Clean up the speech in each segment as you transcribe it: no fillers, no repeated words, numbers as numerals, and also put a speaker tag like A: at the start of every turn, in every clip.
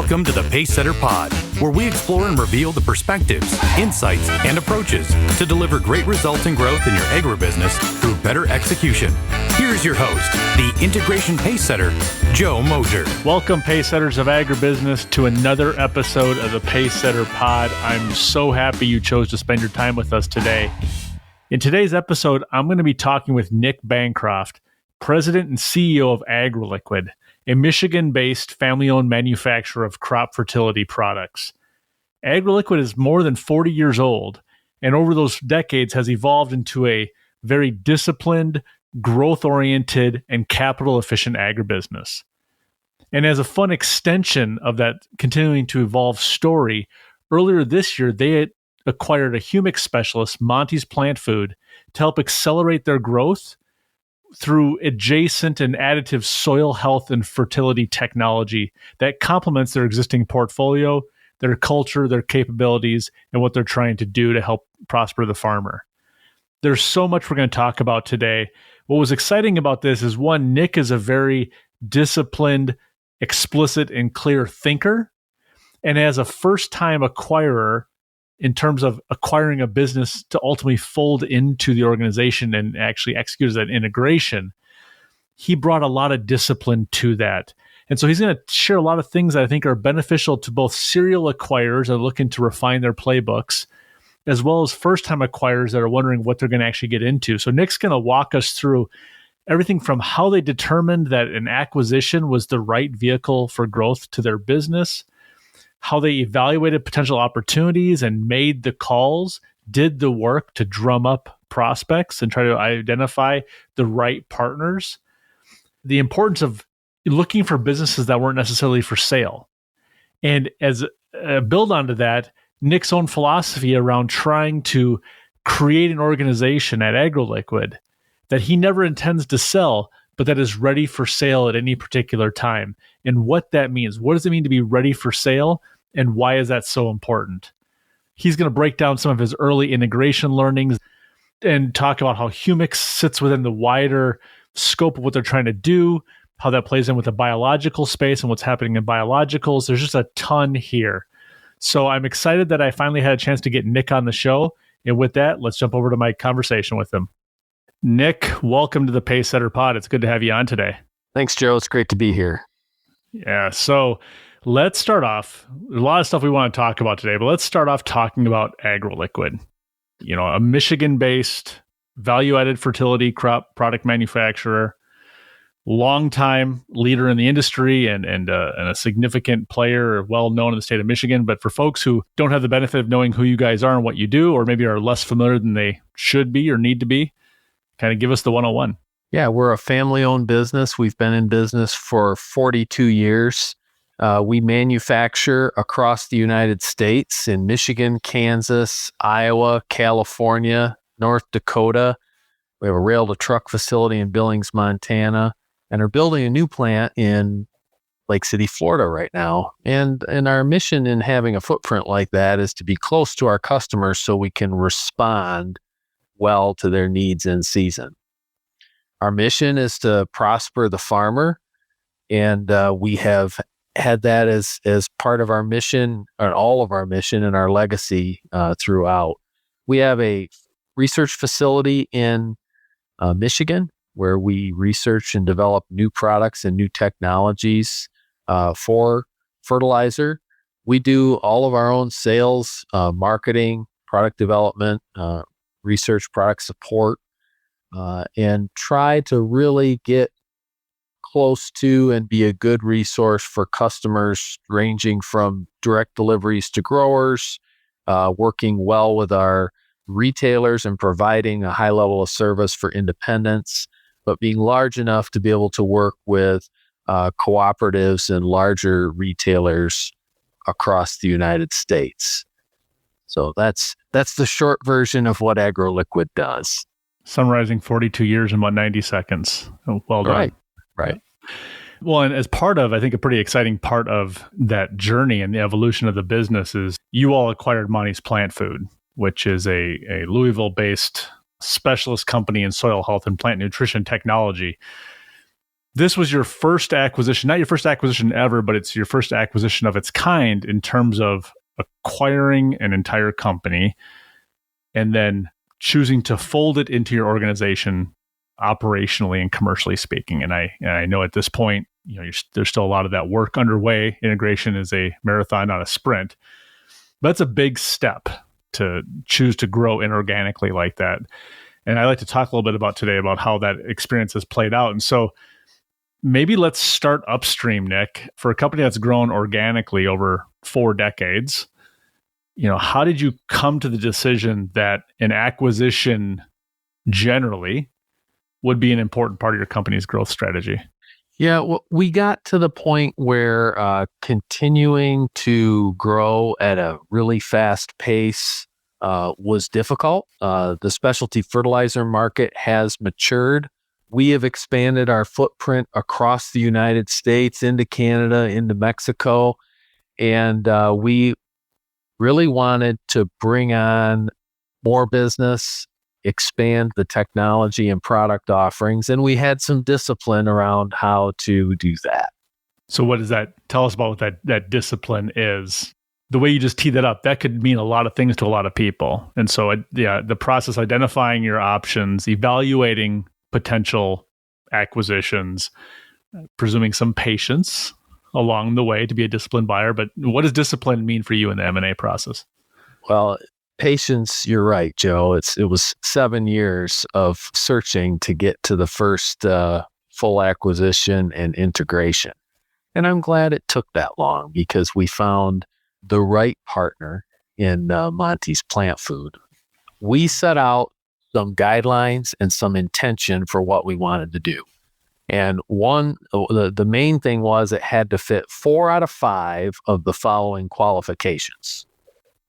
A: Welcome to the Pacesetter Pod, where we explore and reveal the perspectives, insights, and approaches to deliver great results and growth in your agribusiness through better execution. Here's your host, the Integration Pacesetter, Joe Mosier.
B: Welcome, Pacesetters of Agribusiness, to another episode of the Pacesetter Pod. I'm so happy you chose to spend your time with us today. In today's episode, I'm going to be talking with Nick Bancroft, President and CEO of AgroLiquid, a Michigan-based family-owned manufacturer of crop fertility products. AgroLiquid is more than 40 years old, and over those decades has evolved into a very disciplined, growth-oriented, and capital-efficient agribusiness. And as a fun extension of that continuing to evolve story, earlier this year, they had acquired a Humics specialist, Monty's Plant Food, to help accelerate their growth through adjacent and additive soil health and fertility technology that complements their existing portfolio, their culture, their capabilities, and what they're trying to do to help prosper the farmer. There's so much we're going to talk about today. What was exciting about this is, one, Nick is a very disciplined, explicit, and clear thinker. And as a first-time acquirer, in terms of acquiring a business to ultimately fold into the organization and actually execute that integration, he brought a lot of discipline to that. And so he's going to share a lot of things that I think are beneficial to both serial acquirers that are looking to refine their playbooks, as well as first-time acquirers that are wondering what they're going to actually get into. So Nick's going to walk us through everything from how they determined that an acquisition was the right vehicle for growth to their business, how they evaluated potential opportunities and made the calls, did the work to drum up prospects and try to identify the right partners, the importance of looking for businesses that weren't necessarily for sale. And as a build onto that, Nick's own philosophy around trying to create an organization at AgroLiquid that he never intends to sell, but that is ready for sale at any particular time, and what that means. What does it mean to be ready for sale, and why is that so important? He's going to break down some of his early integration learnings and talk about how Humics sits within the wider scope of what they're trying to do, how that plays in with the biological space and what's happening in biologicals. There's just a ton here. So I'm excited that I finally had a chance to get Nick on the show. And with that, let's jump over to my conversation with him. Nick, welcome to the Pacesetter Pod. It's good to have you on today.
C: Thanks, Joe. It's great to be here.
B: Yeah. So let's start off. There's a lot of stuff we want to talk about today, but let's start off talking about AgroLiquid. You know, a Michigan-based value-added fertility crop product manufacturer, longtime leader in the industry and a significant player, well known in the state of Michigan. But for folks who don't have the benefit of knowing who you guys are and what you do, or maybe are less familiar than they should be or need to be, kind of give us the 101.
C: Yeah, we're a family-owned business. We've been in business for 42 years. We manufacture across the United States in Michigan, Kansas, Iowa, California, North Dakota. We have a rail-to-truck facility in Billings, Montana, and are building a new plant in Lake City, Florida right now. And our mission in having a footprint like that is to be close to our customers so we can respond well to their needs in season. Our mission is to prosper the farmer, and we have had that as part of our mission, or all of our mission and our legacy throughout. We have a research facility in Michigan where we research and develop new products and new technologies for fertilizer. We do all of our own sales, marketing, product development, research, product support, and try to really get close to and be a good resource for customers ranging from direct deliveries to growers, working well with our retailers and providing a high level of service for independents, but being large enough to be able to work with cooperatives and larger retailers across the United States. So that's the short version of what AgroLiquid does.
B: Summarizing 42 years in about 90 seconds. Oh, well done.
C: Right.
B: Well, and as part of, I think, a pretty exciting part of that journey and the evolution of the business is you all acquired Monty's Plant Food, which is a Louisville-based specialist company in soil health and plant nutrition technology. this was your first acquisition, not your first acquisition ever, but it's your first acquisition of its kind in terms of acquiring an entire company and then choosing to fold it into your organization operationally and commercially speaking. And I know at this point, there's still a lot of that work underway. Integration is a marathon, not a sprint. But that's a big step to choose to grow inorganically like that. And I'd like to talk a little bit about today about how that experience has played out. And so maybe let's start upstream, Nick. For a company that's grown organically over 4 decades, how did you come to the decision that an acquisition generally would be an important part of your company's growth strategy?
C: Yeah, well, we got to the point where continuing to grow at a really fast pace was difficult. The specialty fertilizer market has matured. We have expanded our footprint across the United States, into Canada, into Mexico, and we really wanted to bring on more business, expand the technology and product offerings, and we had some discipline around how to do that.
B: So what does that tell us about what that discipline is? The way you just tee that up, that could mean a lot of things to a lot of people. And so the process, identifying your options, evaluating potential acquisitions, presuming some patience along the way to be a disciplined buyer. But what does discipline mean for you in the M&A process?
C: Well, patience, you're right, Joe. It was 7 years of searching to get to the first full acquisition and integration. And I'm glad it took that long because we found the right partner in Monty's Plant Food. We set out some guidelines and some intention for what we wanted to do. And the main thing was it had to fit 4 out of 5 of the following qualifications.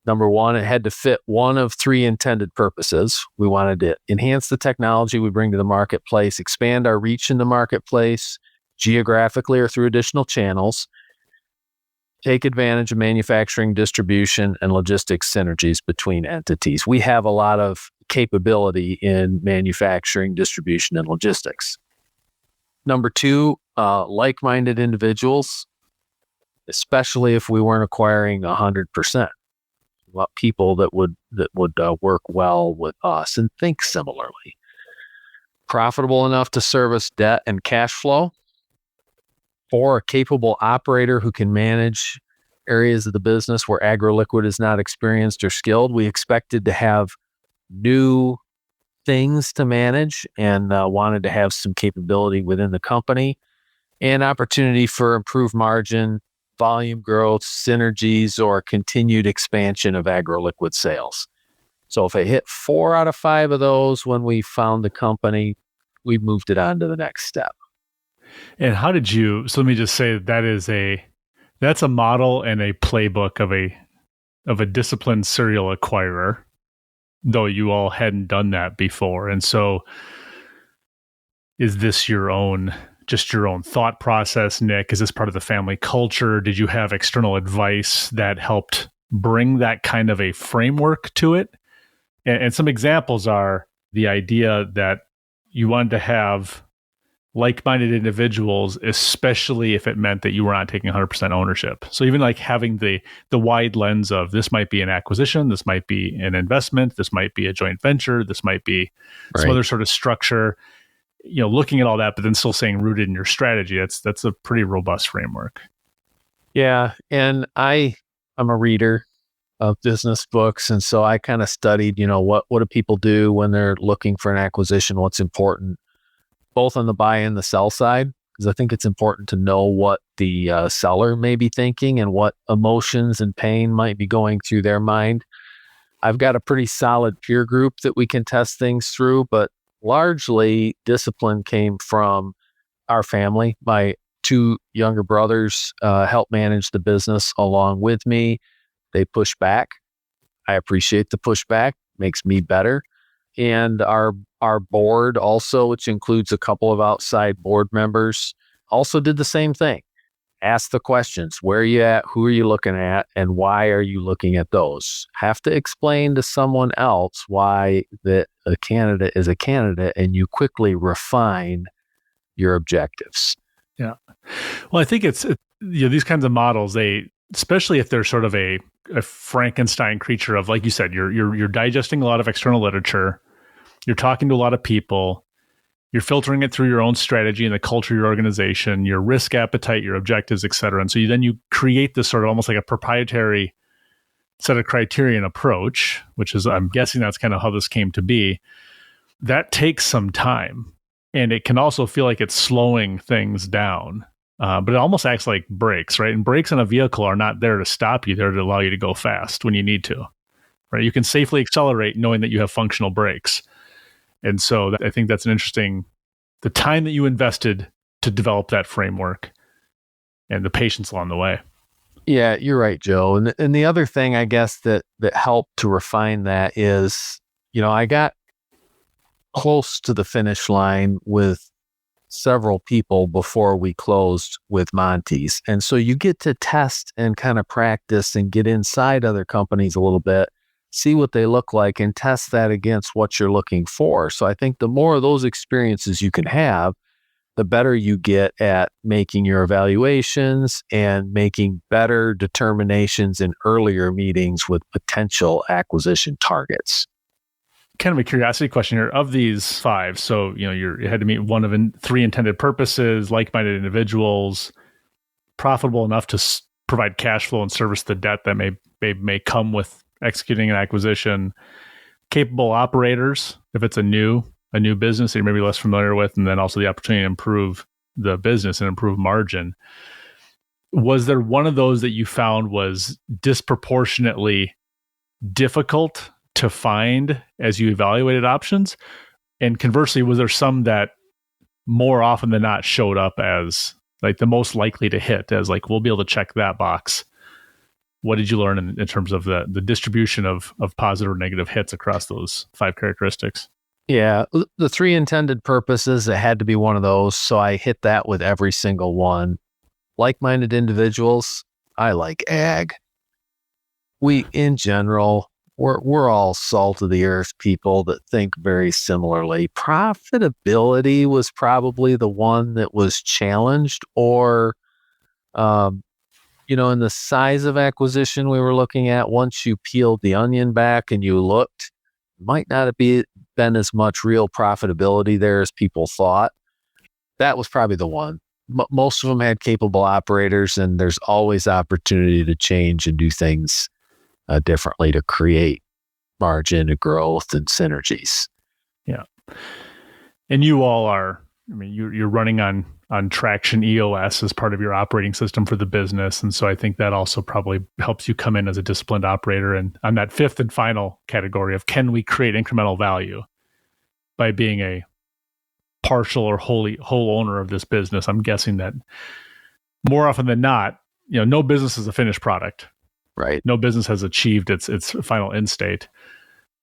C: Number 1, it had to fit one of 3 intended purposes. We wanted to enhance the technology we bring to the marketplace, expand our reach in the marketplace geographically or through additional channels, take advantage of manufacturing, distribution, and logistics synergies between entities. We have a lot of capability in manufacturing, distribution, and logistics. Number 2, like-minded individuals, especially if we weren't acquiring 100%. People that would work well with us and think similarly. Profitable enough to service debt and cash flow. 4, a capable operator who can manage areas of the business where AgroLiquid is not experienced or skilled. We expected to have new things to manage and wanted to have some capability within the company and opportunity for improved margin, volume growth, synergies, or continued expansion of AgroLiquid sales. So if it hit 4 out of 5 of those when we found the company, we moved it on to the next step.
B: And how did you, so let me just say that's a model and a playbook of a disciplined serial acquirer, though you all hadn't done that before. And so is this your own thought process, Nick? Is this part of the family culture? Did you have external advice that helped bring that kind of a framework to it? And some examples are the idea that you wanted to have like-minded individuals, especially if it meant that you were not taking 100% ownership. So even like having the wide lens of this might be an acquisition, this might be an investment, this might be a joint venture, this might be some other sort of structure, looking at all that, but then still staying rooted in your strategy. That's a pretty robust framework.
C: Yeah. And I'm a reader of business books. And so I kind of studied, what do people do when they're looking for an acquisition? What's important? Both on the buy and the sell side, because I think it's important to know what the seller may be thinking and what emotions and pain might be going through their mind. I've got a pretty solid peer group that we can test things through, but largely discipline came from our family. My 2 younger brothers helped manage the business along with me. They push back. I appreciate the pushback, makes me better. And our board also, which includes a couple of outside board members, also did the same thing. Ask the questions. Where are you at? Who are you looking at? And why are you looking at those? Have to explain to someone else why that a candidate is a candidate, and you quickly refine your objectives.
B: Yeah. Well, I think these kinds of models, especially if they're sort of a Frankenstein creature of, like you said, you're digesting a lot of external literature, you're talking to a lot of people, you're filtering it through your own strategy and the culture of your organization, your risk appetite, your objectives, et cetera. And so you create this sort of almost like a proprietary set of criterion approach, which is, I'm guessing that's kind of how this came to be. That takes some time. And it can also feel like it's slowing things down. But it almost acts like brakes, right? And brakes on a vehicle are not there to stop you. They're to allow you to go fast when you need to, right? You can safely accelerate knowing that you have functional brakes. And so I think that's the time that you invested to develop that framework and the patience along the way.
C: Yeah, you're right, Joe. And the other thing, I guess, that helped to refine that is, I got close to the finish line with several people before we closed with Monty's. And so you get to test and kind of practice and get inside other companies a little bit, see what they look like, and test that against what you're looking for. So I think the more of those experiences you can have, the better you get at making your evaluations and making better determinations in earlier meetings with potential acquisition targets.
B: Kind of a curiosity question here. Of these 5, so you had to meet one of 3 intended purposes, like-minded individuals, profitable enough to provide cash flow and service the debt that may come with executing an acquisition, capable operators if it's a new business that you're maybe less familiar with, and then also the opportunity to improve the business and improve margin. Was there one of those that you found was disproportionately difficult to find as you evaluated options? And conversely, was there some that more often than not showed up as like the most likely to hit, as like, we'll be able to check that box? What did you learn in terms of the distribution of positive or negative hits across those 5 characteristics?
C: Yeah, the 3 intended purposes, it had to be one of those. So I hit that with every single one. Like-minded individuals, I like ag. We, in general, we're all salt of the earth people that think very similarly. Profitability was probably the one that was challenged, or, in the size of acquisition we were looking at, once you peeled the onion back and you looked, might not have been as much real profitability there as people thought. That was probably the one. Most of them had capable operators, and there's always opportunity to change and do things differently to create margin and growth and synergies.
B: Yeah. And you all are, you're running on Traction EOS as part of your operating system for the business. And so I think that also probably helps you come in as a disciplined operator. And on that 5th and final category of, can we create incremental value by being a partial or whole owner of this business? I'm guessing that more often than not, no business is a finished product.
C: Right.
B: No business has achieved its final end state,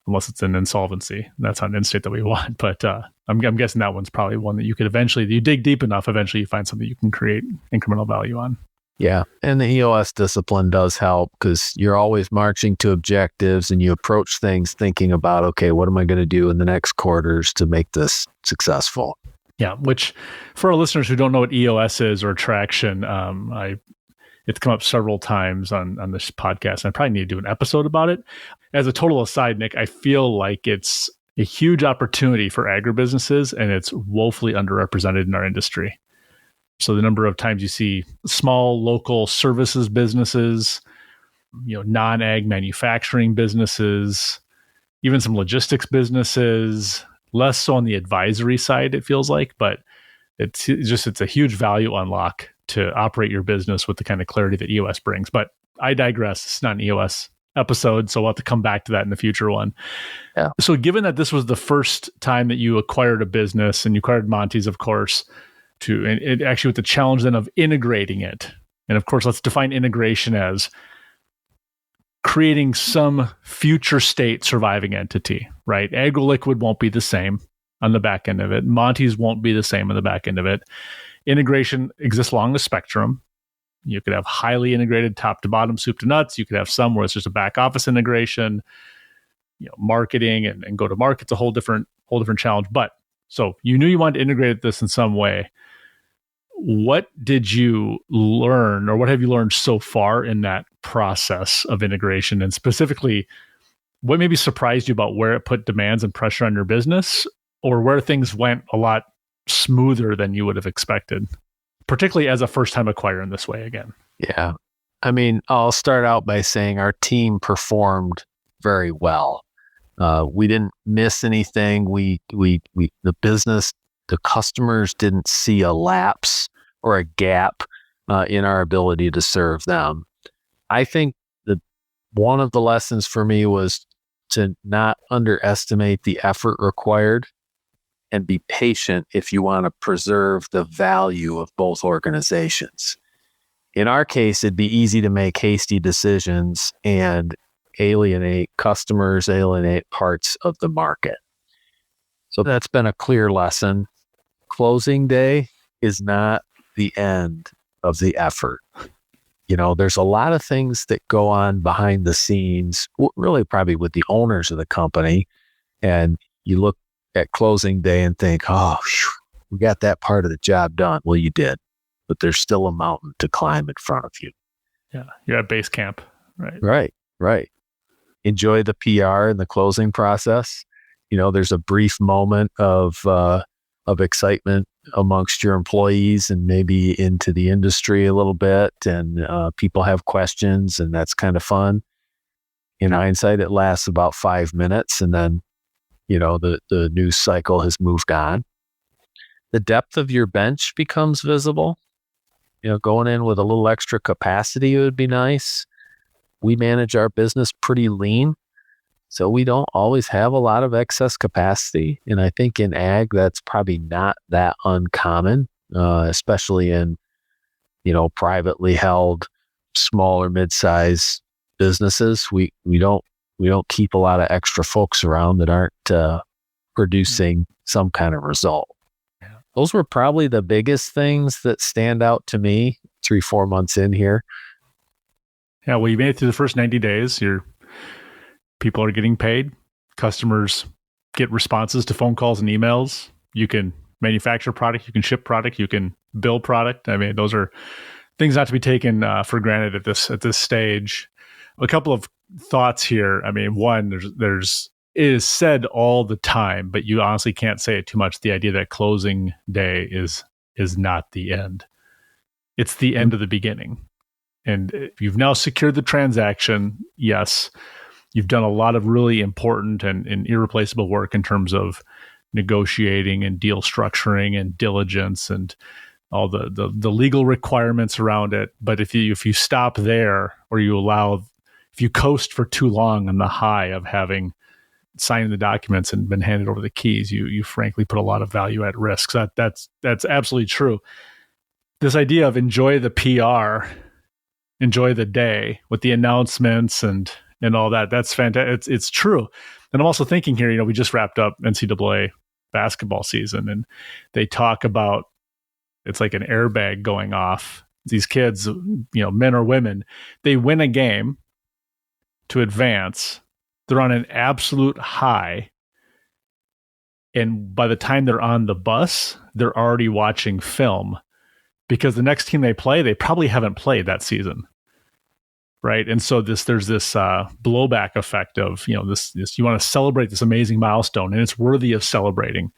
B: unless it's an insolvency. That's not an end state that we want. But I'm guessing that one's probably one that you could eventually, you dig deep enough, eventually you find something you can create incremental value on.
C: Yeah. And the EOS discipline does help, because you're always marching to objectives and you approach things thinking about, okay, what am I going to do in the next quarters to make this successful?
B: Yeah. Which, for our listeners who don't know what EOS is or Traction, it's come up several times on this podcast, and I probably need to do an episode about it. As a total aside, Nick, I feel like it's a huge opportunity for agribusinesses, and it's woefully underrepresented in our industry. So the number of times you see small local services businesses, non-ag manufacturing businesses, even some logistics businesses, less so on the advisory side, it feels like, but it's a huge value unlock to operate your business with the kind of clarity that EOS brings. But I digress. It's not an EOS episode, so we'll have to come back to that in the future one.
C: Yeah.
B: So given that this was the first time that you acquired a business, and you acquired Monty's, of course, and actually with the challenge then of integrating it. And of course, let's define integration as creating some future state surviving entity, right? AgroLiquid won't be the same on the back end of it. Monty's won't be the same on the back end of it. Integration exists along the spectrum. You could have highly integrated top to bottom, soup to nuts. You could have some where it's just a back office integration. Marketing and go to market's a whole different challenge. But So you knew you wanted to integrate this in some way. What did you learn, or what have you learned so far in that process of integration? And specifically, what maybe surprised you about where it put demands and pressure on your business, or where things went a lot smoother than you would have expected, particularly as a first-time acquirer in this way again?
C: Yeah. I mean, I'll start out by saying our team performed very well. We didn't miss anything. The business, the customers didn't see a lapse or a gap in our ability to serve them. I think that one of the lessons for me was to not underestimate the effort required and be patient if you want to preserve the value of both organizations. In our case, it'd be easy to make hasty decisions and alienate customers, alienate parts of the market. So that's been a clear lesson. Closing day is not the end of the effort. There's a lot of things that go on behind the scenes, really probably with the owners of the company. And you look at closing day and think, oh, whew, we got that part of the job done. Well, you did, but there's still a mountain to climb in front of you.
B: Yeah. You're at base camp, right?
C: Right. Enjoy the PR and the closing process. There's a brief moment of excitement amongst your employees and maybe into the industry a little bit, and people have questions, and that's kind of fun. In hindsight, it lasts about 5 minutes, and then the news cycle has moved on. The depth of your bench becomes visible. Going in with a little extra capacity would be nice. We manage our business pretty lean, so we don't always have a lot of excess capacity. And I think in ag, that's probably not that uncommon, especially in, privately held, small or mid-size businesses. We don't keep a lot of extra folks around that aren't producing some kind of result. Those were probably the biggest things that stand out to me 3-4 months in here.
B: Yeah, well, you made it through the first 90 days. Your people are getting paid. Customers get responses to phone calls and emails. You can manufacture product. You can ship product. You can build product. I mean, those are things not to be taken for granted at this stage. A couple of thoughts here. I mean, one, it is said all the time, but you honestly can't say it too much. The idea that closing day is not the end. It's the end of the beginning. And if you've now secured the transaction, yes, you've done a lot of really important and irreplaceable work in terms of negotiating and deal structuring and diligence and all the legal requirements around it. But if you stop there, or if you coast for too long on the high of having signed the documents and been handed over the keys, you frankly put a lot of value at risk. So that's absolutely true. This idea of enjoy the PR, enjoy the day with the announcements and all that, that's fantastic. It's true. And I'm also thinking here, we just wrapped up NCAA basketball season, and they talk about it's like an airbag going off. These kids, men or women, they win a game to advance. They're on an absolute high. And by the time they're on the bus, they're already watching film, because the next team they play, they probably haven't played that season. Right. And so there's this blowback effect of, this you want to celebrate this amazing milestone, and it's worthy of celebrating.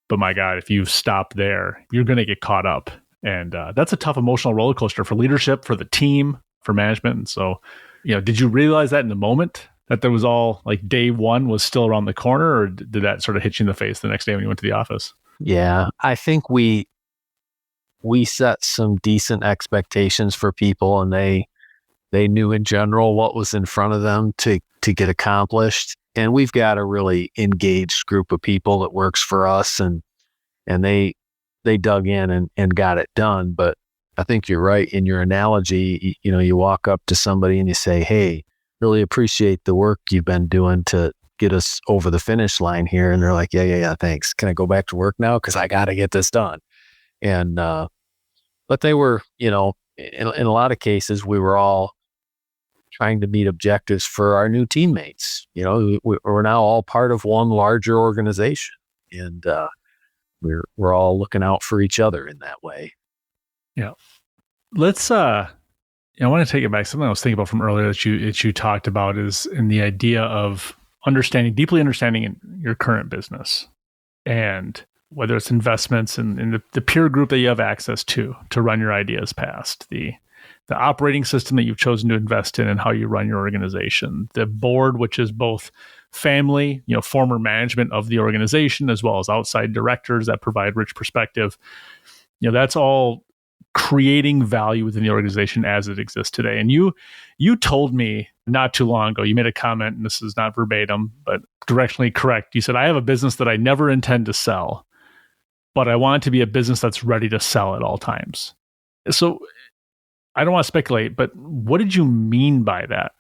B: But my God, if you stop there, you're going to get caught up. And that's a tough emotional roller coaster for leadership, for the team, for management. And so, did you realize that in the moment, that there was all like day one was still around the corner, or did that sort of hit you in the face the next day when you went to the office?
C: Yeah, I think we set some decent expectations for people, and they knew in general what was in front of them to get accomplished. And we've got a really engaged group of people that works for us, and they dug in and got it done. But I think you're right in your analogy. You walk up to somebody and you say, "Hey, really appreciate the work you've been doing to get us over the finish line here." And they're like, yeah, thanks. Can I go back to work now? Because I got to get this done. And, but they were, in a lot of cases, we were all trying to meet objectives for our new teammates. We're now all part of one larger organization. and we're all looking out for each other in that way.
B: Yeah. Let's I want to take it back. Something I was thinking about from earlier that you talked about is in the idea of deeply understanding in your current business, and whether it's investments in the peer group that you have access to run your ideas past, the operating system that you've chosen to invest in and how you run your organization, the board, which is both family, former management of the organization, as well as outside directors that provide rich perspective. That's all creating value within the organization as it exists today. And you told me not too long ago, you made a comment, and this is not verbatim, but directionally correct. You said, I have a business that I never intend to sell, but I want it to be a business that's ready to sell at all times. So I don't want to speculate, but what did you mean by that?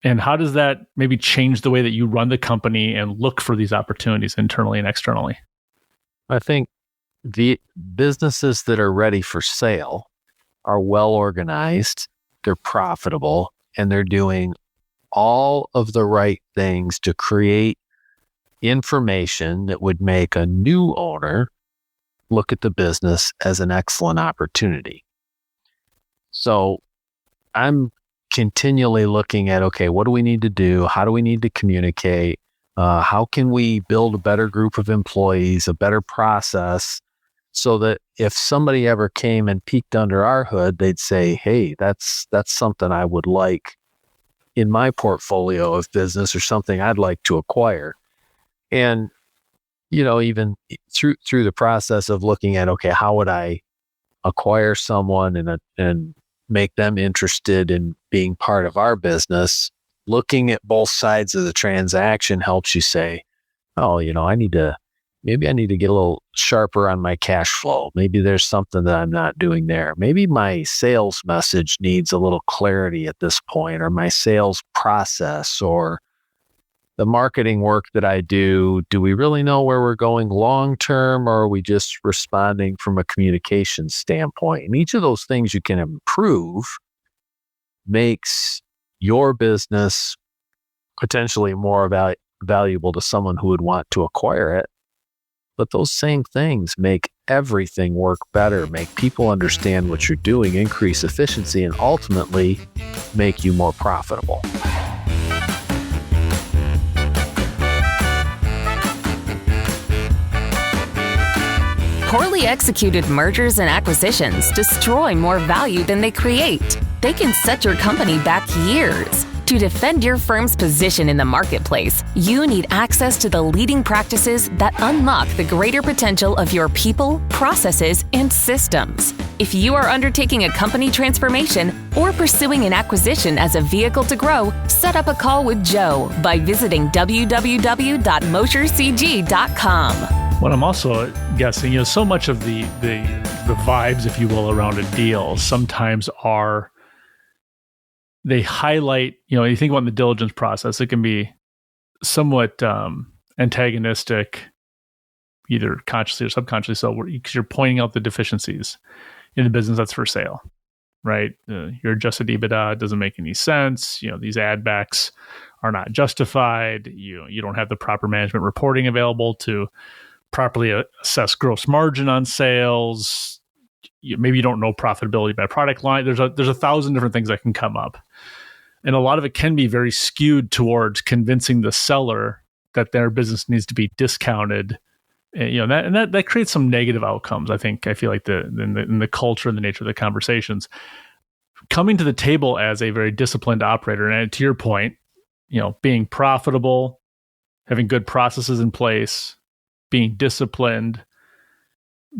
B: And how does that maybe change the way that you run the company and look for these opportunities internally and externally?
C: I think the businesses that are ready for sale are well organized, they're profitable, and they're doing all of the right things to create information that would make a new owner look at the business as an excellent opportunity. So I'm continually looking at, okay, what do we need to do? How do we need to communicate? How can we build a better group of employees, a better process, so that if somebody ever came and peeked under our hood, they'd say, hey, that's something I would like in my portfolio of business, or something I'd like to acquire. And, even through the process of looking at, okay, how would I acquire someone and make them interested in being part of our business, looking at both sides of the transaction helps you say, oh, maybe I need to get a little sharper on my cash flow. Maybe there's something that I'm not doing there. Maybe my sales message needs a little clarity at this point, or my sales process, or the marketing work that I do. Do we really know where we're going long term, or are we just responding from a communication standpoint? And each of those things you can improve makes your business potentially more valuable to someone who would want to acquire it. But those same things make everything work better, make people understand what you're doing, increase efficiency, and ultimately make you more profitable.
D: Poorly executed mergers and acquisitions destroy more value than they create. They can set your company back years. To defend your firm's position in the marketplace, you need access to the leading practices that unlock the greater potential of your people, processes, and systems. If you are undertaking a company transformation or pursuing an acquisition as a vehicle to grow, set up a call with Joe by visiting www.moshercg.com.
B: What I'm also guessing, so much of the vibes, if you will, around a deal sometimes are, they highlight, you think about the diligence process, it can be somewhat antagonistic, either consciously or subconsciously, so because you're pointing out the deficiencies in the business that's for sale, right? Your adjusted EBITDA doesn't make any sense. These add backs are not justified. You don't have the proper management reporting available to properly assess gross margin on sales. Maybe you don't know profitability by product line. There's a thousand different things that can come up. And a lot of it can be very skewed towards convincing the seller that their business needs to be discounted. And, that creates some negative outcomes. I feel like in the culture and the nature of the conversations. Coming to the table as a very disciplined operator, and to your point, being profitable, having good processes in place, being disciplined,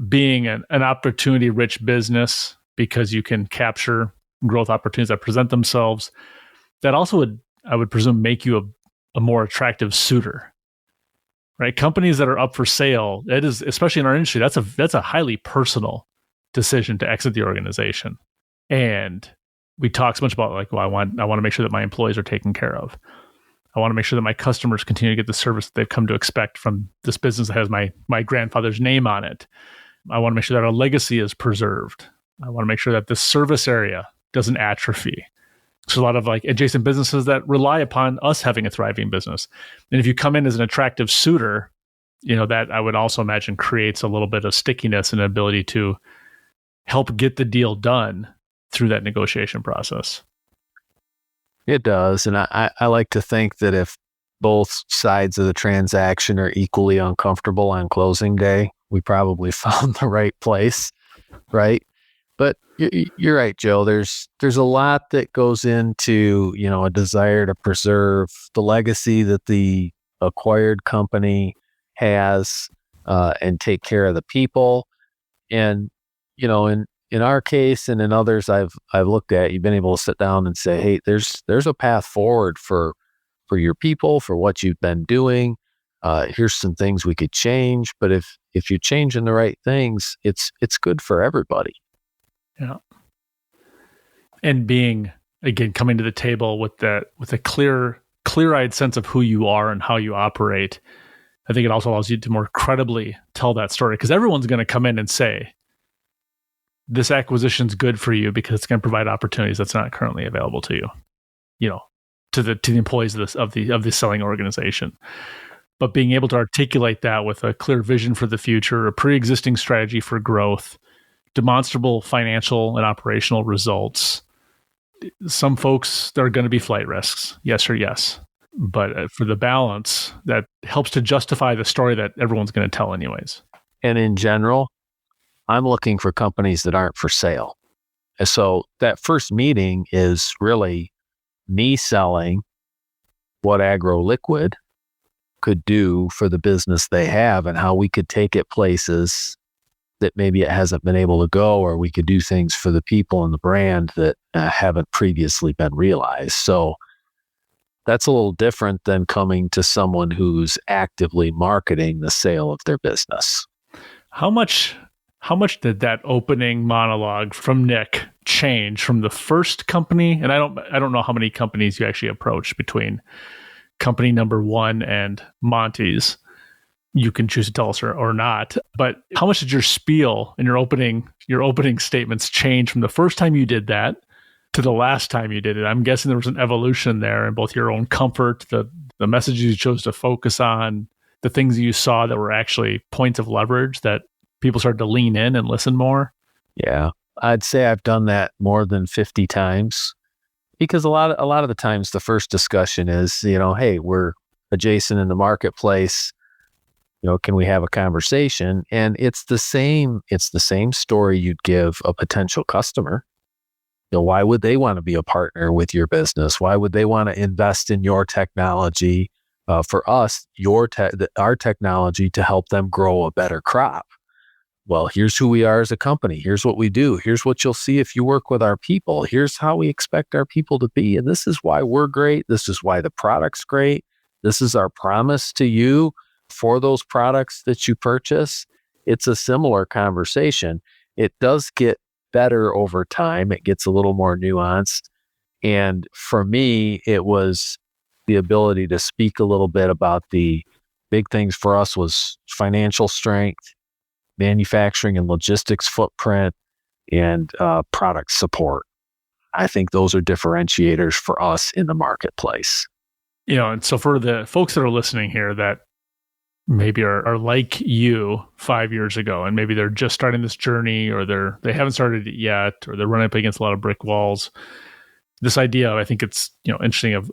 B: being an opportunity-rich business because you can capture growth opportunities that present themselves, that also would, I would presume, make you a more attractive suitor, right? Companies that are up for sale, it is, especially in our industry, that's a highly personal decision to exit the organization. And we talk so much about I want to make sure that my employees are taken care of. I want to make sure that my customers continue to get the service that they've come to expect from this business that has my grandfather's name on it. I want to make sure that our legacy is preserved. I want to make sure that this service area doesn't atrophy. There's a lot of adjacent businesses that rely upon us having a thriving business. And if you come in as an attractive suitor that I would also imagine creates a little bit of stickiness and ability to help get the deal done through that negotiation process.
C: It does. And I like to think that if both sides of the transaction are equally uncomfortable on closing day, we probably found the right place, right? But you're right, Joe. There's a lot that goes into, a desire to preserve the legacy that the acquired company has and take care of the people. And, in our case and in others I've looked at, you've been able to sit down and say, hey, there's a path forward for your people, for what you've been doing. Here's some things we could change. But if you're changing the right things, it's good for everybody.
B: Yeah. And coming to the table with a clear-eyed sense of who you are and how you operate, I think it also allows you to more credibly tell that story, because everyone's going to come in and say, this acquisition's good for you because it's going to provide opportunities that's not currently available to you, to the employees of the selling organization. But being able to articulate that with a clear vision for the future, a pre-existing strategy for growth, demonstrable financial and operational results. Some folks, there are going to be flight risks, yes or yes. But for the balance, that helps to justify the story that everyone's going to tell anyways.
C: And in general, I'm looking for companies that aren't for sale. And so that first meeting is really me selling what AgroLiquid could do for the business they have and how we could take it places that maybe it hasn't been able to go, or we could do things for the people and the brand that haven't previously been realized. So that's a little different than coming to someone who's actively marketing the sale of their business.
B: How much did that opening monologue from Nick change from the first company? And I don't know how many companies you actually approached between company number 1 and Monty's. You can choose to tell us or not. But how much did your spiel and your opening statements change from the first time you did that to the last time you did it? I'm guessing there was an evolution there in both your own comfort, the messages you chose to focus on, the things you saw that were actually points of leverage that people started to lean in and listen more.
C: Yeah, I'd say I've done that more than 50 times, because a lot of the times the first discussion is, hey, we're adjacent in the marketplace. Can we have a conversation? And it's the same story you'd give a potential customer. Why would they want to be a partner with your business? Why would they want to invest in your technology? For us, our technology to help them grow a better crop. Well, here's who we are as a company. Here's what we do. Here's what you'll see if you work with our people. Here's how we expect our people to be. And this is why we're great. This is why the product's great. This is our promise to you for those products that you purchase. It's a similar conversation. It does get better over time. It gets a little more nuanced. And for me, it was the ability to speak a little bit about the big things for us was financial strength, manufacturing and logistics footprint, and product support. I think those are differentiators for us in the marketplace.
B: And so for the folks that are listening here that maybe are like you 5 years ago, and maybe they're just starting this journey, or they haven't started it yet, or they're running up against a lot of brick walls. This idea, I think it's interesting of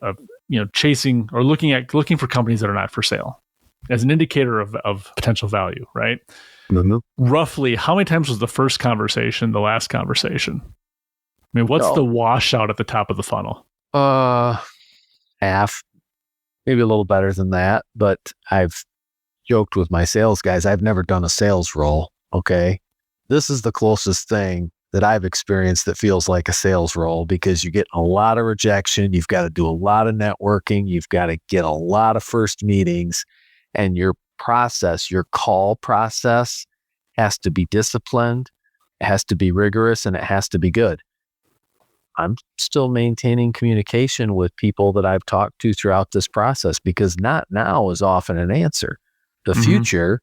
B: chasing or looking for companies that are not for sale as an indicator of potential value, right?
C: Mm-hmm.
B: Roughly, how many times was the first conversation the last conversation? I mean, what's the washout at the top of the funnel?
C: Half, maybe a little better than that. But I've joked with my sales guys, I've never done a sales role. Okay. This is the closest thing that I've experienced that feels like a sales role, because you get a lot of rejection. You've got to do a lot of networking. You've got to get a lot of first meetings, and your process, your call process has to be disciplined. It has to be rigorous, and it has to be good. I'm still maintaining communication with people that I've talked to throughout this process, because not now is often an answer. The future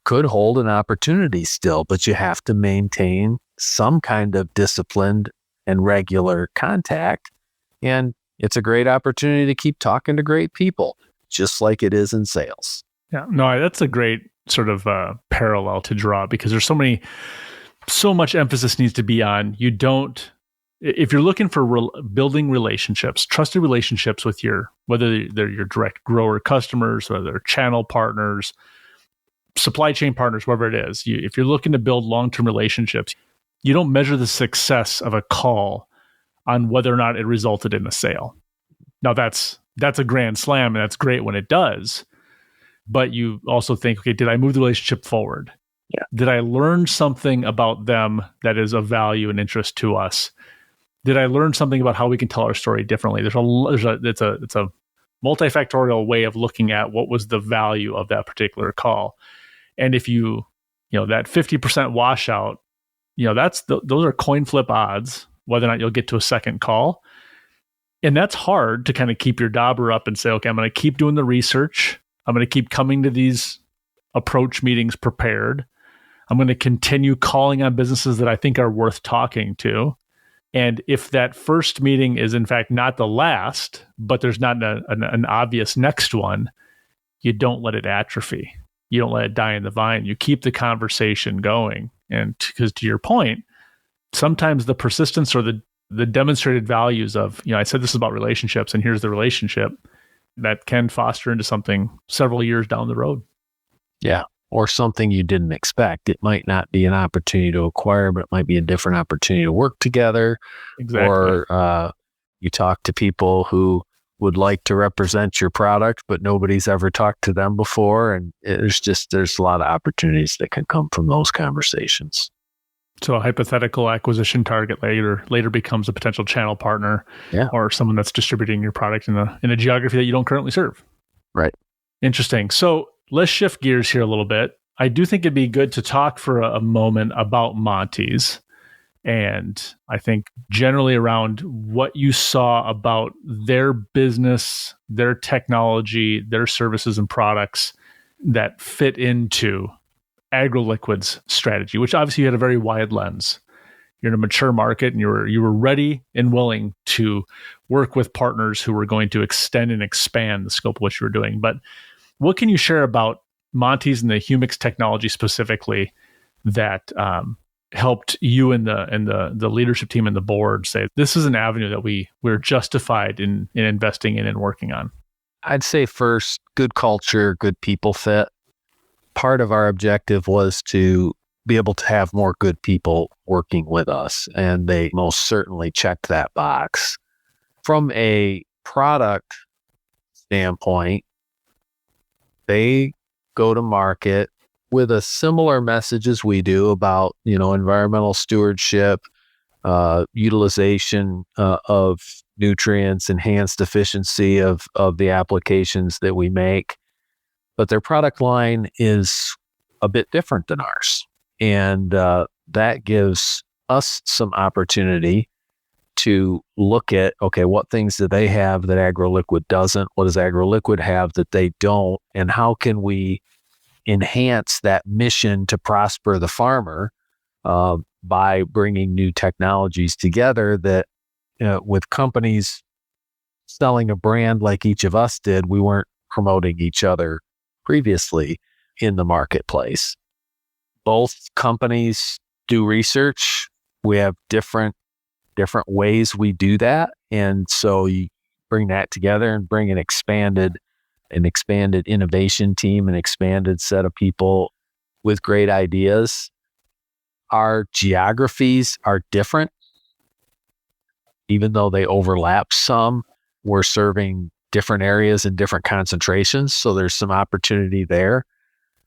C: could hold an opportunity still, but you have to maintain some kind of disciplined and regular contact. And it's a great opportunity to keep talking to great people, just like it is in sales.
B: Yeah, no, that's a great sort of parallel to draw, because there's so much emphasis needs to be on, if you're looking for building relationships, trusted relationships with whether they're your direct grower customers, whether they're channel partners, supply chain partners, whatever it is, if you're looking to build long-term relationships, you don't measure the success of a call on whether or not it resulted in a sale. Now that's a grand slam, and that's great when it does. But you also think, okay, did I move the relationship forward?
C: Yeah.
B: Did I learn something about them that is of value and interest to us? Did I learn something about how we can tell our story differently? It's a multifactorial way of looking at what was the value of that particular call. And if that 50% washout, those are coin flip odds, whether or not you'll get to a second call. And that's hard to kind of keep your dauber up and say, okay, I'm going to keep doing the research. I'm going to keep coming to these approach meetings prepared. I'm going to continue calling on businesses that I think are worth talking to. And if that first meeting is in fact not the last, but there's not an obvious next one, you don't let it atrophy. You don't let it die in the vine. You keep the conversation going. And because to your point, sometimes the persistence or the demonstrated values of, I said this is about relationships, and here's the relationship, that can foster into something several years down the road.
C: Yeah. Or something you didn't expect. It might not be an opportunity to acquire, but it might be a different opportunity to work together.
B: Exactly.
C: Or you talk to people who would like to represent your product, but nobody's ever talked to them before. And there's a lot of opportunities that can come from those conversations.
B: So a hypothetical acquisition target later becomes a potential channel partner, or someone that's distributing your product in a geography that you don't currently serve.
C: Right.
B: Interesting. So let's shift gears here a little bit. I do think it'd be good to talk for a moment about Monty's. And I think generally around what you saw about their business, their technology, their services and products that fit into AgroLiquid's strategy, which obviously you had a very wide lens. You're in a mature market, and you were ready and willing to work with partners who were going to extend and expand the scope of what you were doing. But what can you share about Monty's and the Humics technology specifically that helped you and the leadership team and the board say this is an avenue that we're justified in investing in and working on?
C: I'd say first, good culture, good people fit. Part of our objective was to be able to have more good people working with us, and they most certainly checked that box. From a product standpoint, they go to market with a similar message as we do about, environmental stewardship, utilization of nutrients, enhanced efficiency of the applications that we make. But their product line is a bit different than ours. And that gives us some opportunity to look at, okay, what things do they have that AgroLiquid doesn't? What does AgroLiquid have that they don't? And how can we enhance that mission to prosper the farmer by bringing new technologies together that with companies selling a brand like each of us did, we weren't promoting each other previously in the marketplace. Both companies do research. We have different ways we do that. And so you bring that together and bring an expanded innovation team, an expanded set of people with great ideas. Our geographies are different. Even though they overlap some, we're serving different areas and different concentrations. So there's some opportunity there.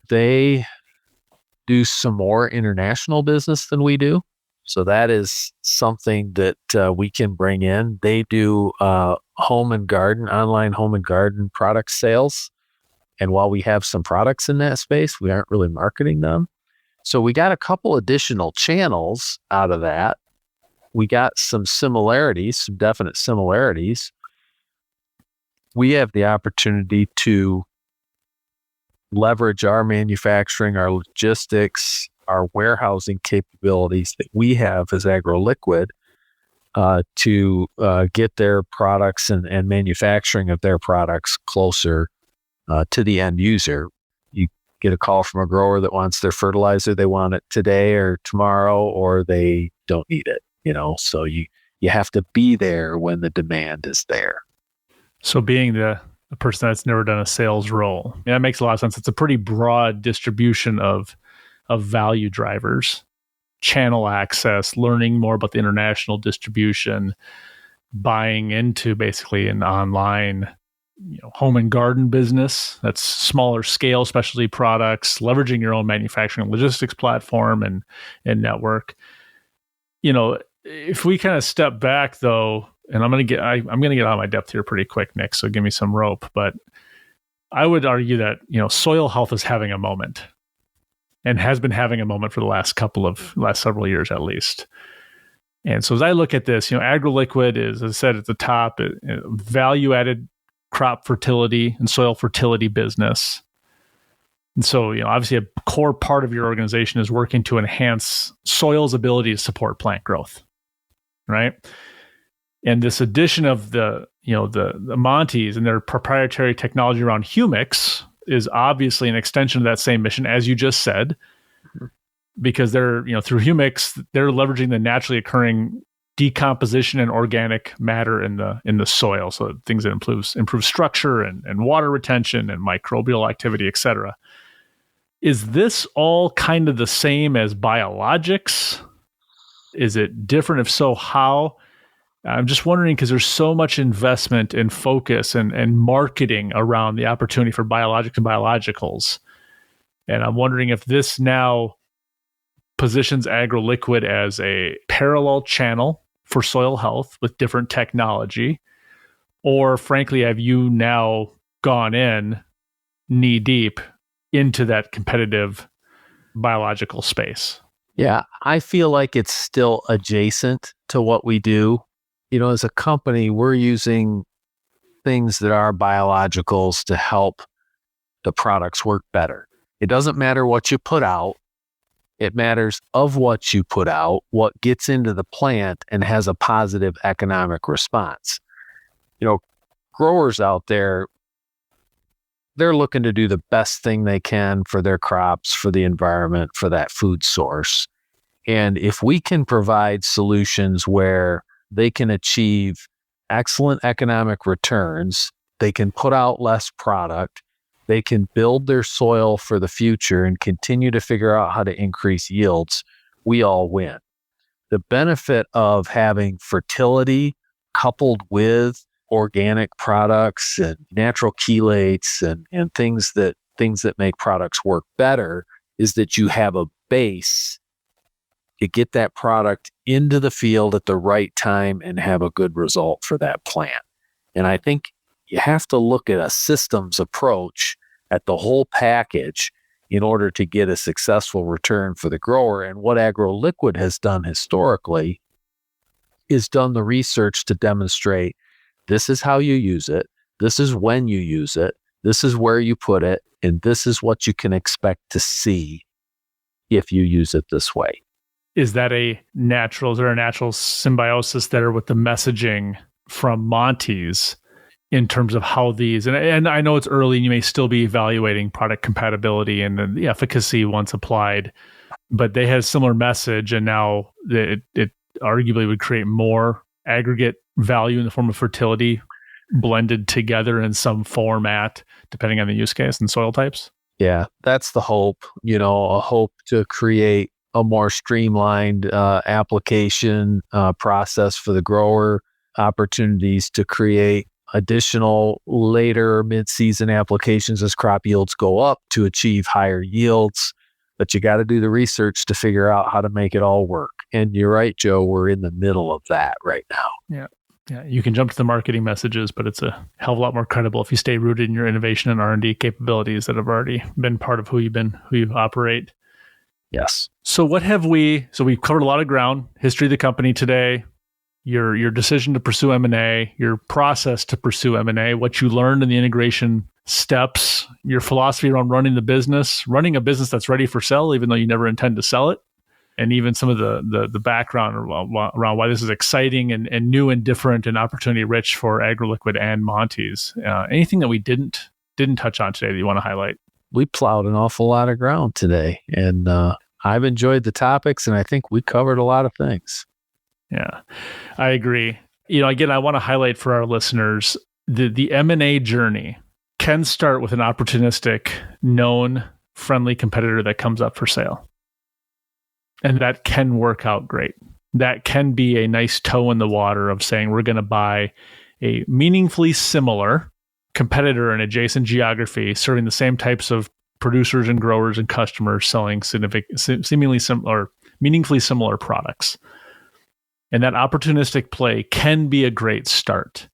C: They do some more international business than we do. So that is something that we can bring in. They do online home and garden product sales. And while we have some products in that space, we aren't really marketing them. So we got a couple additional channels out of that. We got some definite similarities. We have the opportunity to leverage our manufacturing, our logistics, our warehousing capabilities that we have as AgroLiquid to get their products and manufacturing of their products closer to the end user. get a call from a grower that wants their fertilizer. They want it today or tomorrow, or they don't need it, so you have to be there when the demand is there.
B: So being the person that's never done a sales role, that makes a lot of sense. It's a pretty broad distribution of value drivers, channel access, learning more about the international distribution, buying into basically an online home and garden business that's smaller scale specialty products, leveraging your own manufacturing logistics platform and network. If we kind of step back though, and I'm going to get out of my depth here pretty quick, Nick, so give me some rope, but I would argue that, soil health is having a moment and has been having a moment for the last several years at least. And so as I look at this, AgroLiquid is, as I said at the top, value-added crop fertility and soil fertility business. And so, obviously a core part of your organization is working to enhance soil's ability to support plant growth, right? And this addition of the Monty's and their proprietary technology around Humics is obviously an extension of that same mission, as you just said, because they're, through Humics, they're leveraging the naturally occurring decomposition and organic matter in the soil. So things that improve structure and water retention and microbial activity, et cetera. Is this all kind of the same as biologics? Is it different? If so, how? I'm just wondering, because there's so much investment and focus and marketing around the opportunity for biologics and biologicals. And I'm wondering if this now positions AgroLiquid as a parallel channel for soil health with different technology, or frankly, have you now gone in knee deep into that competitive biological space?
C: Yeah, I feel like it's still adjacent to what we do. As a company, we're using things that are biologicals to help the products work better. It doesn't matter what you put out. It matters of what you put out, what gets into the plant and has a positive economic response. Growers out there, they're looking to do the best thing they can for their crops, for the environment, for that food source. And if we can provide solutions where they can achieve excellent economic returns, they can put out less product, they can build their soil for the future and continue to figure out how to increase yields, we all win. The benefit of having fertility coupled with organic products and natural chelates and things that make products work better is that you have a base to get that product into the field at the right time and have a good result for that plant. And I think you have to look at a systems approach at the whole package in order to get a successful return for the grower. And what AgroLiquid has done historically is done the research to demonstrate this is how you use it, this is when you use it, this is where you put it, and this is what you can expect to see if you use it this way.
B: Is there a natural symbiosis there with the messaging from Monty's in terms of how these, and I know it's early and you may still be evaluating product compatibility and the efficacy once applied, but they had a similar message, and now it arguably would create more aggregate value in the form of fertility blended together in some format, depending on the use case and soil types?
C: Yeah, that's the hope, a hope to create a more streamlined application process for the grower, opportunities to create additional later mid-season applications as crop yields go up to achieve higher yields. But you got to do the research to figure out how to make it all work. And you're right, Joe, we're in the middle of that right now.
B: Yeah, you can jump to the marketing messages, but it's a hell of a lot more credible if you stay rooted in your innovation and R&D capabilities that have already been part of who you operate.
C: Yes.
B: So we've covered a lot of ground, history of the company today, your decision to pursue M&A, your process to pursue M&A, what you learned in the integration steps, your philosophy around running a business that's ready for sale, even though you never intend to sell it, and even some of the background around why this is exciting and new and different and opportunity rich for AgroLiquid and Monty's. Anything that we didn't touch on today that you want to highlight?
C: we plowed an awful lot of ground today, and I've enjoyed the topics, and I think we covered a lot of things.
B: Yeah, I agree. Again, I want to highlight for our listeners, the M&A journey can start with an opportunistic, known, friendly competitor that comes up for sale. And that can work out great. That can be a nice toe in the water of saying we're going to buy a meaningfully similar competitor in adjacent geography, serving the same types of producers and growers and customers, selling seemingly similar, meaningfully similar products. And that opportunistic play can be a great start.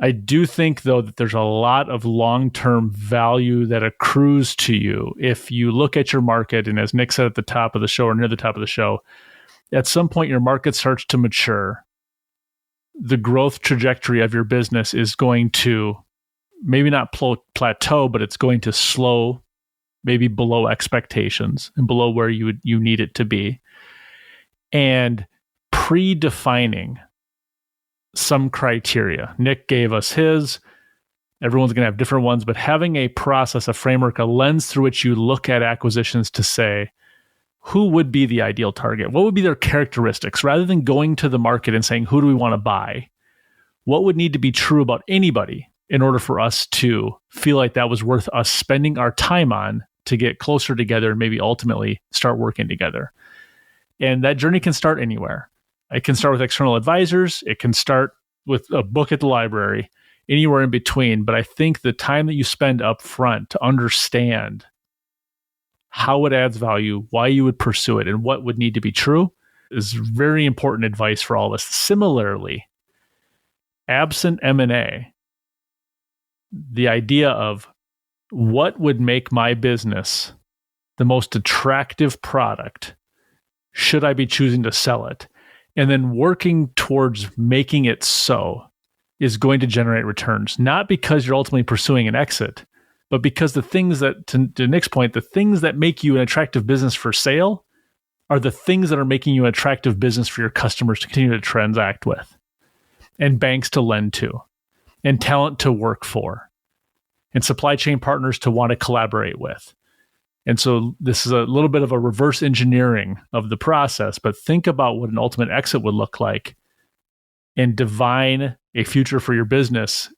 B: I do think, though, that there's a lot of long-term value that accrues to you if you look at your market, and as Nick said at the top of the show or near the top of the show, at some point your market starts to mature. The growth trajectory of your business is going to maybe not plateau, but it's going to slow, maybe below expectations and below where you need it to be. And predefining some criteria. Nick gave us his. Everyone's going to have different ones, but having a process, a framework, a lens through which you look at acquisitions to say, who would be the ideal target? What would be their characteristics? Rather than going to the market and saying, who do we want to buy? What would need to be true about anybody in order for us to feel like that was worth us spending our time on to get closer together and maybe ultimately start working together? And that journey can start anywhere. It can start with external advisors. It can start with a book at the library, anywhere in between. But I think the time that you spend up front to understand how it adds value, why you would pursue it, and what would need to be true is very important advice for all of us. Similarly, absent M&A, the idea of what would make my business the most attractive product, should I be choosing to sell it? And then working towards making it so is going to generate returns, not because you're ultimately pursuing an exit, but because the things that, to Nick's point, the things that make you an attractive business for sale are the things that are making you an attractive business for your customers to continue to transact with, and banks to lend to, and talent to work for, and supply chain partners to want to collaborate with. And so this is a little bit of a reverse engineering of the process, but think about what an ultimate exit would look like and divine a future for your business,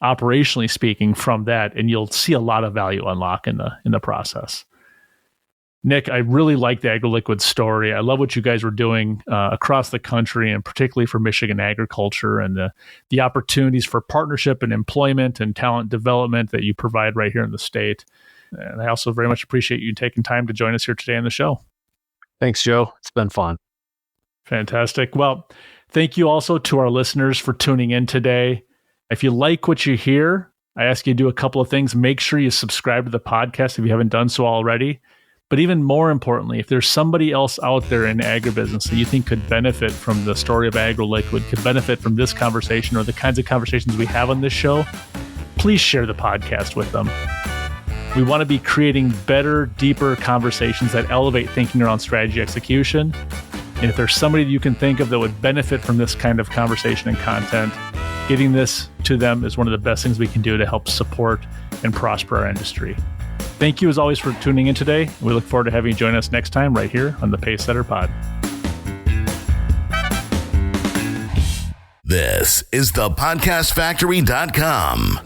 B: operationally speaking, from that, and you'll see a lot of value unlock in the process. Nick, I really like the AgroLiquid story. I love what you guys were doing across the country, and particularly for Michigan agriculture, and the opportunities for partnership and employment and talent development that you provide right here in the state. And I also very much appreciate you taking time to join us here today on the show.
C: Thanks, Joe. It's been fun.
B: Fantastic. Well, thank you also to our listeners for tuning in today. If you like what you hear, I ask you to do a couple of things. Make sure you subscribe to the podcast if you haven't done so already. But even more importantly, if there's somebody else out there in agribusiness that you think could benefit from the story of AgroLiquid, could benefit from this conversation or the kinds of conversations we have on this show, please share the podcast with them. We want to be creating better, deeper conversations that elevate thinking around strategy execution. And if there's somebody you can think of that would benefit from this kind of conversation and content, getting this to them is one of the best things we can do to help support and prosper our industry. Thank you as always for tuning in today. We look forward to having you join us next time right here on the Pacesetter Pod.
E: This is thepodcastfactory.com.